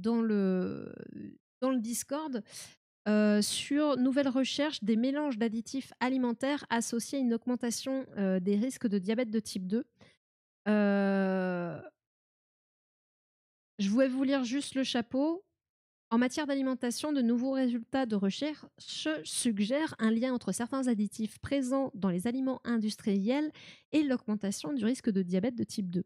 dans le Discord sur nouvelles recherches des mélanges d'additifs alimentaires associés à une augmentation des risques de diabète de type 2. Euh, je voulais vous lire juste le chapeau. En matière d'alimentation, de nouveaux résultats de recherche suggèrent un lien entre certains additifs présents dans les aliments industriels et l'augmentation du risque de diabète de type 2.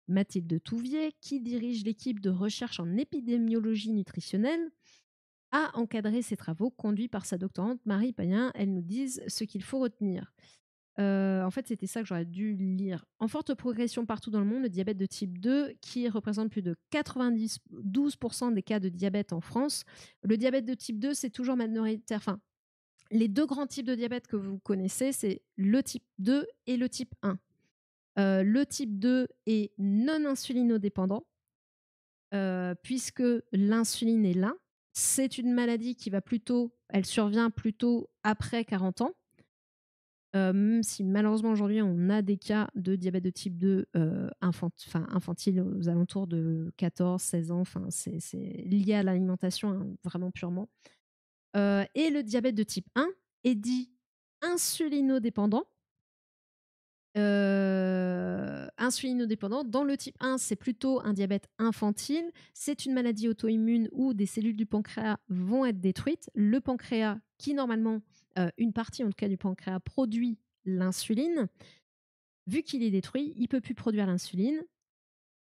Mathilde Touvier, qui dirige l'équipe de recherche en épidémiologie nutritionnelle, a encadré ces travaux conduits par sa doctorante Marie Payen. Elles nous disent ce qu'il faut retenir. En fait, c'était ça que j'aurais dû lire. En forte progression partout dans le monde, le diabète de type 2, qui représente plus de 92% des cas de diabète en France. Le diabète de type 2, c'est toujours minoritaire. Enfin, les deux grands types de diabète que vous connaissez, c'est le type 2 et le type 1. Le type 2 est non insulinodépendant, puisque l'insuline est là. C'est une maladie qui va plutôt, elle survient plutôt après 40 ans. Même si malheureusement aujourd'hui on a des cas de diabète de type 2 infantile aux alentours de 14-16 ans, c'est lié à l'alimentation, hein, vraiment purement. Et le diabète de type 1 est dit insulinodépendant. Insulinodépendant. Dans le type 1, c'est plutôt un diabète infantile. C'est une maladie auto-immune où des cellules du pancréas vont être détruites. Le pancréas, qui normalement, une partie en tout cas du pancréas, produit l'insuline. Vu qu'il est détruit, il ne peut plus produire l'insuline.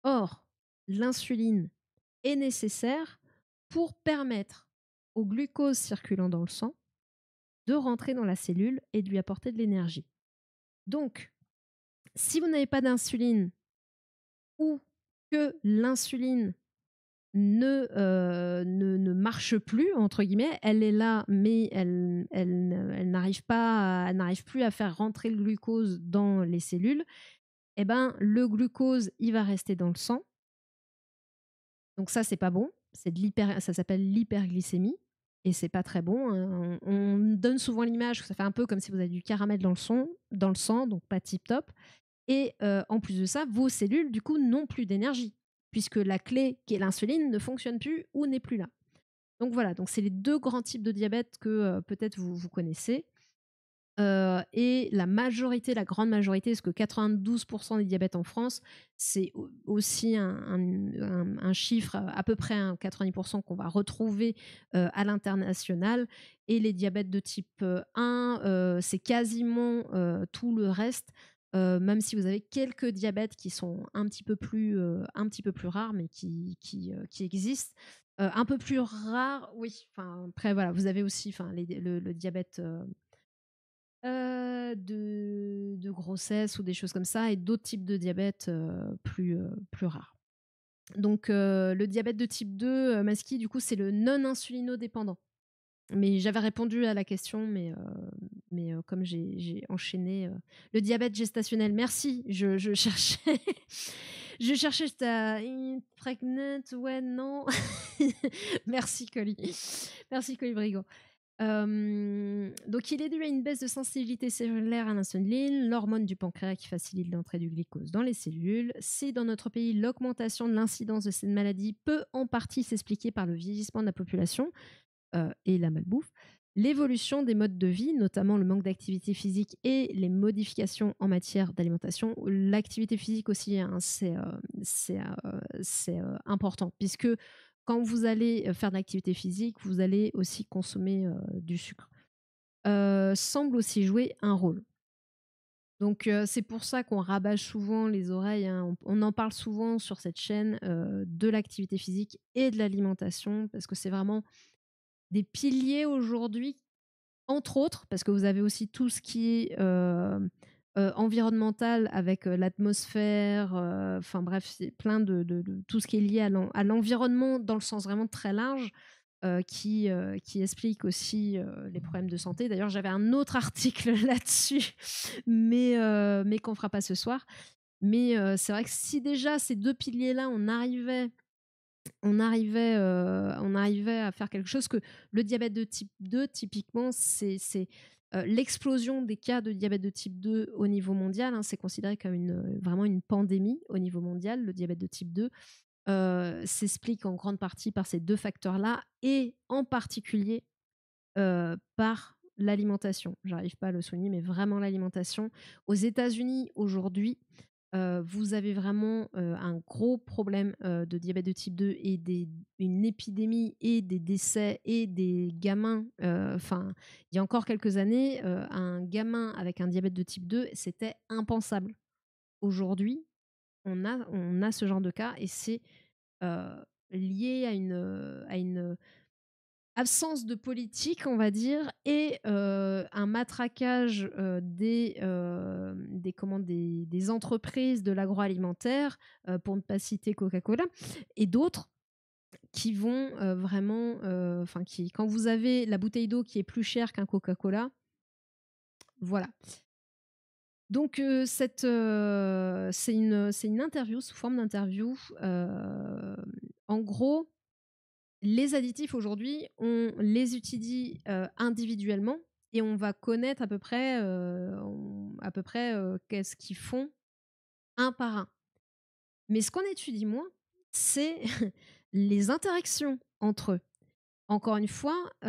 Or, l'insuline est nécessaire pour permettre au glucose circulant dans le sang de rentrer dans la cellule et de lui apporter de l'énergie. Donc, si vous n'avez pas d'insuline ou que l'insuline ne marche plus, entre guillemets, elle est là, mais elle n'arrive plus à faire rentrer le glucose dans les cellules, eh ben, le glucose, il va rester dans le sang. Donc ça, c'est pas bon. Ça s'appelle l'hyperglycémie. Et c'est pas très bon. Hein. On donne souvent l'image que ça fait un peu comme si vous avez du caramel dans le sang, donc pas tip top. Et en plus de ça, vos cellules, du coup, n'ont plus d'énergie, puisque la clé, qui est l'insuline, ne fonctionne plus ou n'est plus là. Donc voilà, donc c'est les deux grands types de diabète que peut-être vous connaissez. Et la grande majorité, parce que 92% des diabètes en France, c'est aussi un chiffre à peu près 90% qu'on va retrouver à l'international. Et les diabètes de type 1, c'est quasiment tout le reste. Même si vous avez quelques diabètes qui sont un petit peu plus rares, mais qui existent. Un peu plus rares, oui. Après, voilà, vous avez aussi le diabète de grossesse ou des choses comme ça, et d'autres types de diabète plus rares. Donc, le diabète de type 2, Maski, du coup, c'est le non-insulinodépendant. Mais j'avais répondu à la question, mais comme j'ai enchaîné le diabète gestationnel, merci, je cherchais, je cherchais, j'étais pregnant, ouais, non, merci Colibri. Donc, il est dû à une baisse de sensibilité cellulaire à l'insuline, l'hormone du pancréas qui facilite l'entrée du glucose dans les cellules. Si dans notre pays, l'augmentation de l'incidence de cette maladie peut en partie s'expliquer par le vieillissement de la population et la malbouffe, l'évolution des modes de vie, notamment le manque d'activité physique et les modifications en matière d'alimentation, l'activité physique aussi, hein, c'est important, puisque quand vous allez faire de l'activité physique, vous allez aussi consommer du sucre. Semble aussi jouer un rôle. Donc, c'est pour ça qu'on rabâche souvent les oreilles, hein. On en parle souvent sur cette chaîne de l'activité physique et de l'alimentation, parce que c'est vraiment des piliers aujourd'hui, entre autres, parce que vous avez aussi tout ce qui est environnemental avec l'atmosphère, bref, c'est plein de tout ce qui est lié à l'environnement dans le sens vraiment très large, qui explique aussi les problèmes de santé. D'ailleurs, j'avais un autre article là-dessus, mais qu'on ne fera pas ce soir. Mais c'est vrai que si déjà ces deux piliers-là, on arrivait à faire quelque chose, que le diabète de type 2, typiquement, c'est l'explosion des cas de diabète de type 2 au niveau mondial, hein. C'est considéré comme vraiment une pandémie au niveau mondial, le diabète de type 2. s'explique en grande partie par ces 2 facteurs-là et en particulier, par l'alimentation. J'arrive pas à le souligner, mais vraiment l'alimentation. Aux États-Unis, aujourd'hui, vous avez vraiment, un gros problème, de diabète de type 2 et une épidémie et des décès et des gamins, enfin, il y a encore quelques années, un gamin avec un diabète de type 2, c'était impensable. Aujourd'hui, on a ce genre de cas et c'est, heu, lié à une absence de politique, on va dire, et un matraquage, des entreprises de l'agroalimentaire, pour ne pas citer Coca-Cola et d'autres qui vont, vraiment, enfin qui quand vous avez la bouteille d'eau qui est plus chère qu'un Coca-Cola, voilà. Donc c'est une interview, sous forme d'interview, en gros, les additifs aujourd'hui, on les étudie, individuellement et on va connaître à peu près, qu'est-ce qu'ils font un par un. Mais ce qu'on étudie moins, c'est les interactions entre eux. Encore une fois, on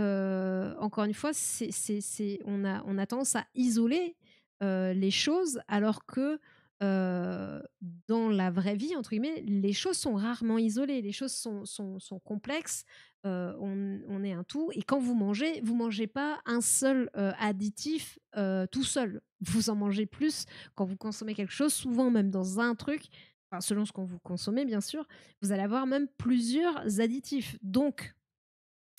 a tendance à isoler, les choses alors que, dans la «vraie vie» entre guillemets, les choses sont rarement isolées, les choses sont complexes, on est un tout et quand vous mangez pas un seul, additif, tout seul. Vous en mangez plus quand vous consommez quelque chose, souvent même dans un truc, enfin selon ce que vous consommez bien sûr, vous allez avoir même plusieurs additifs. Donc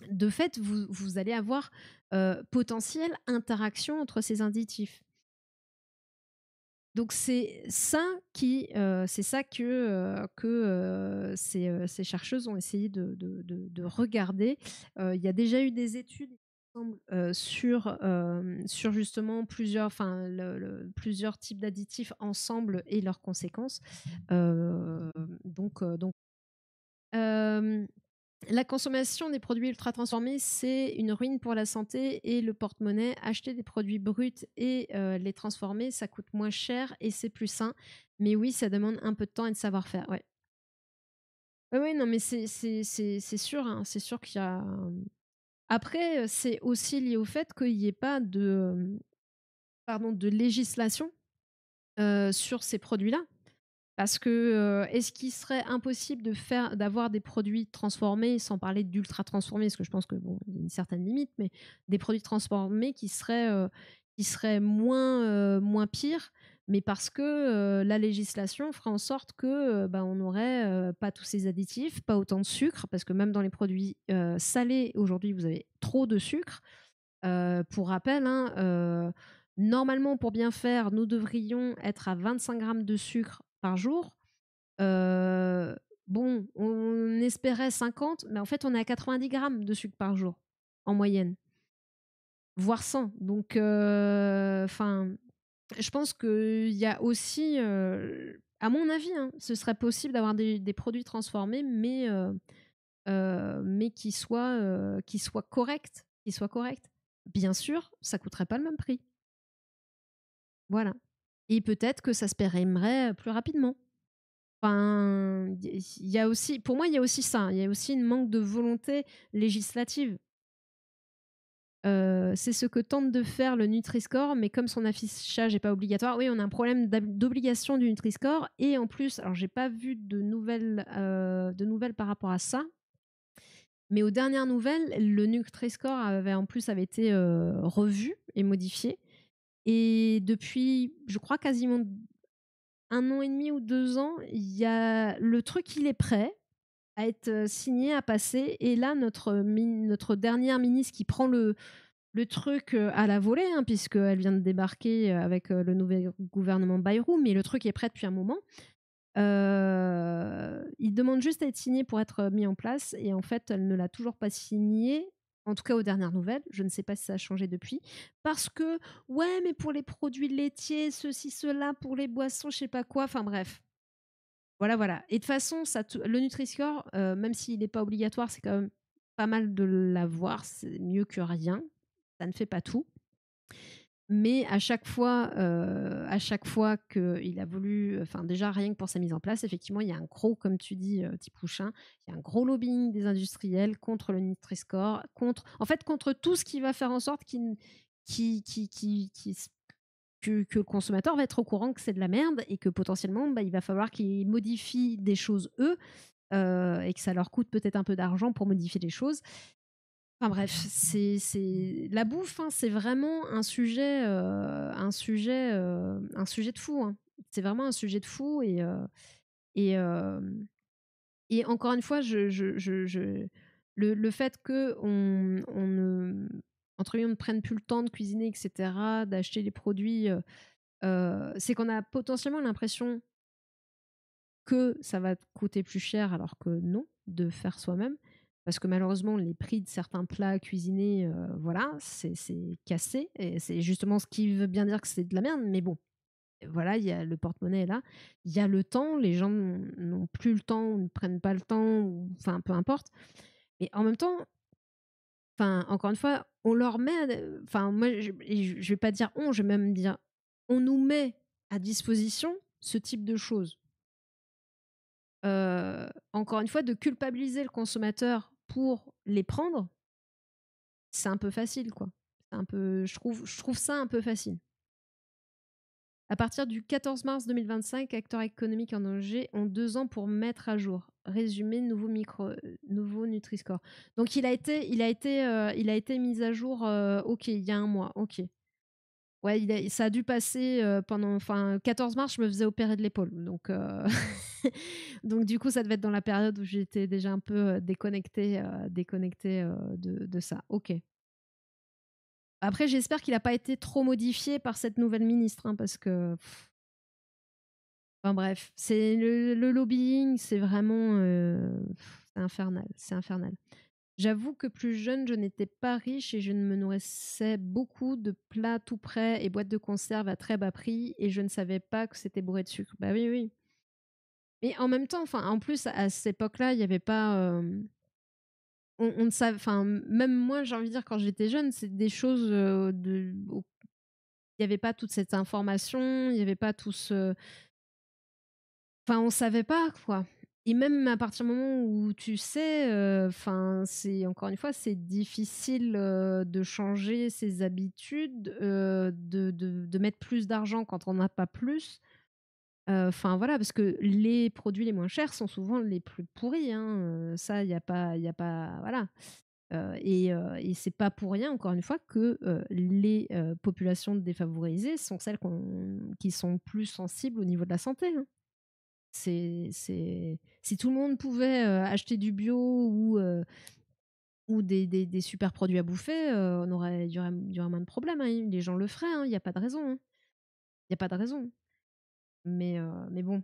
de fait, vous allez avoir, potentielle interaction entre ces additifs. Donc c'est ça que ces chercheuses ont essayé de regarder. Il y a déjà eu des études, il me semble, sur justement plusieurs types d'additifs ensemble et leurs conséquences. Donc hem la consommation des produits ultra transformés, c'est une ruine pour la santé et le porte-monnaie. Acheter des produits bruts et les transformer, ça coûte moins cher et c'est plus sain. Mais oui, ça demande un peu de temps et de savoir-faire, ouais. Oui, oui, non, mais c'est sûr, hein, c'est sûr qu'il y a, après, c'est aussi lié au fait qu'il y ait pas pardon, de législation, sur ces produits-là. Parce que, est-ce qu'il serait impossible d'avoir des produits transformés, sans parler d'ultra transformés, parce que je pense que bon, il y a une certaine limite, mais des produits transformés qui seraient moins pires, mais parce que, la législation ferait en sorte que, bah, on n'aurait, pas tous ces additifs, pas autant de sucre, parce que même dans les produits, salés, aujourd'hui, vous avez trop de sucre. Pour rappel, hein, normalement, pour bien faire, nous devrions être à 25 grammes de sucre par jour. Heu, bon, on espérait 50, mais en fait, on est à 90 grammes de sucre par jour, en moyenne, voire 100. Donc enfin, je pense qu'il y a aussi, à mon avis, hein, ce serait possible d'avoir des produits transformés, mais qui soient corrects. Bien sûr, ça coûterait pas le même prix. Voilà, et peut-être que ça se périmerait, plus rapidement. Enfin, il y a aussi pour moi, il y a aussi ça, hein, il y a aussi une manque de volonté législative. C'est ce que tente de faire le Nutri-Score, mais comme son affichage est pas obligatoire, oui, on a un problème d'obligation du Nutri-Score et en plus, alors j'ai pas vu de nouvelles par rapport à ça, mais aux dernières nouvelles, le Nutri-Score avait été, revu et modifié et depuis, je crois quasiment 1 an et demi ou 2 ans, il y a le truc, il est prêt à être, signé, à passer et là notre dernière ministre qui prend le truc, à la volée, hein, puisqu'elle vient de débarquer, avec, le nouvel gouvernement Bayrou, mais le truc est prêt depuis un moment. Il demande juste à être signé pour être mis en place et en fait, elle ne l'a toujours pas signé, en tout cas aux dernières nouvelles. Je ne sais pas si ça a changé depuis. Parce que: «Ouais, mais pour les produits laitiers, ceci, cela, pour les boissons, je sais pas quoi», enfin bref. Voilà, voilà, et de toute façon, le Nutri-Score, même s'il n'est pas obligatoire, c'est quand même pas mal de l'avoir, c'est mieux que rien. Ça ne fait pas tout. Mais à chaque fois qu'il a voulu enfin déjà rien que pour sa mise en place, effectivement, il y a un gros, comme tu dis, Tiepouchin, il y a un gros lobbying des industriels contre le Nutri-Score, contre en fait, contre tout ce qui va faire en sorte qu'il n qui s que le consommateur va être au courant que c'est de la merde et que potentiellement, bah, il va falloir qu'ils modifient des choses eux, et que ça leur coûte peut-être un peu d'argent pour modifier les choses. Enfin bref, c'est la bouffe, hein, c'est vraiment un sujet de fou, hein. C'est vraiment un sujet de fou et hem et encore une fois, je le fait qu'on ne entre guillemets, «on ne prenne plus le temps de cuisiner et cetera», d'acheter les produits, c'est qu'on a potentiellement l'impression que ça va coûter plus cher alors que non, de faire soi-même. Parce que malheureusement, les prix de certains plats cuisinés, voilà, c'est cassé et c'est justement ce qui veut bien dire que c'est de la merde, mais bon, voilà, il y a le porte-monnaie est là. Il y a le temps, les gens n'ont plus le temps ou ne prennent pas le temps ou enfin, peu importe. Et en même temps, enfin, encore une fois, on leur met enfin, moi, je vais pas dire «on», je vais même dire: «On nous met à disposition ce type de choses». Encore une fois, de culpabiliser le consommateur pour les prendre, c'est un peu facile, quoi. C'est un peu je trouve ça un peu facile. À partir du 14 mars 2025, acteurs économiques en danger ont 2 ans pour mettre à jour. Résumé, nouveau Nutri-Score. Donc il a été mis à jour, OK, il y a un mois, OK. Ouais, ça a dû passer, pendant enfin 14 mars, je me faisais opérer de l'épaule, donc donc du coup, ça devait être dans la période où j'étais déjà un peu, déconnectée, de ça. OK. Après, j'espère qu'il a pas été trop modifié par cette nouvelle ministre, hein, parce que enfin bref, c'est le lobbying, c'est vraiment, c'est infernal, c'est infernal. J'avoue que plus jeune, je n'étais pas riche et je ne me nourrissais beaucoup de plats tout prêts et boîtes de conserve à très bas prix et je ne savais pas que c'était bourré de sucre. Bah oui, oui. Mais en même temps, enfin, en plus, à cette époque-là, il y avait pas, on ne savait enfin, même moi, j'ai envie de dire, quand j'étais jeune, c'est des choses, il y avait pas toute cette information, il y avait pas tout ce enfin, on savait pas, quoi. Et même à partir du moment où tu sais, enfin, c'est encore une fois, c'est difficile, de changer ses habitudes, de mettre plus d'argent quand on n'a pas plus. Enfin, voilà, parce que les produits les moins chers sont souvent les plus pourris, hein, ça, il y a pas voilà. Et c'est pas pour rien, encore une fois, que, les, populations défavorisées sont celles qui sont plus sensibles au niveau de la santé, hein. C'est si tout le monde pouvait, acheter du bio ou des super produits à bouffer, on aurait il y aurait moins de problèmes, hein. Les gens le feraient, hein, il y a pas de raison, hein. Il y a pas de raison. Mais bon.